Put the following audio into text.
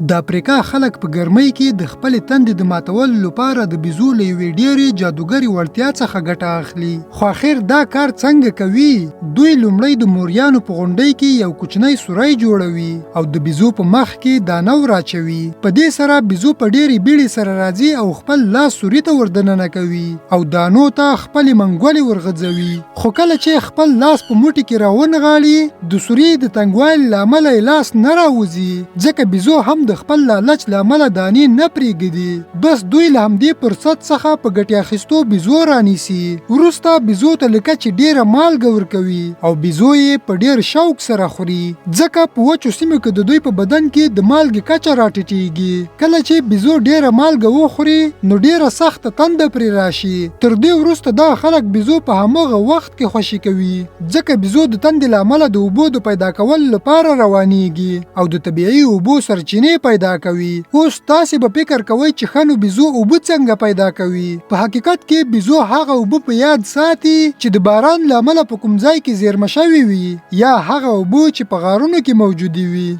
د افریقا خلک په ګرمۍ کې د خپل تندې د ماتولو لپاره د بیزو له یوې ډېرې جادوګرې وړتیا څخه ګټه اخلي. خو اخر دا کار څنګه کوي؟ دوی لومړی د موریانو په غونډۍ کې یو کوچنی سوری جوړوي او د بیزو په مخ کې دانه وراچوي. په دې سره بیزو په ډېرې بیړې سره راځي او خپل لاس سوري ته وردننه کوي او دانو ته خپلې منګولې ورغځوي. خو کله چې خپل لاس په موټي کې راونغاړي د سوري د تنګوالي له امله یې لاس نه راوځي، ځکه بیزو هم د خپل لالچ له امله دانې نه پرېږدي. بس دوی له همدې فرصت څخه په ګټې اخیستو بیزو رانیسي. وروسته بیزو ته لکه چې ډېره مالګه ورکوي او بیزو یې په ډېر شوق سره خوري، ځکه په وچو سیمو کې د دوی په بدن کې د مالګې کچه راټیټېږي. کله چې بیزو ډېره مالګه وخوري نو ډېره سخته تنده پرې راشي. تر دې وروسته دا خلک بیزو په هماغه وخت کې خوشي کوي، ځکه بیزو د تندې له امله د اوبو د پیدا کولو لپاره روانېږي او د طبیعي اوبو سرچینې پیدا کوي. اوس تاسې به فکر کوئ چې ښه نو بیزو اوبه څنګه پیدا کوي؟ په حقیقت کې بیزو هغه اوبه په یاد ساتي چې د باران له امله په کوم ځای کې زیرمه شوي وي یا هغه اوبه چې په غارونو کې موجودې وي.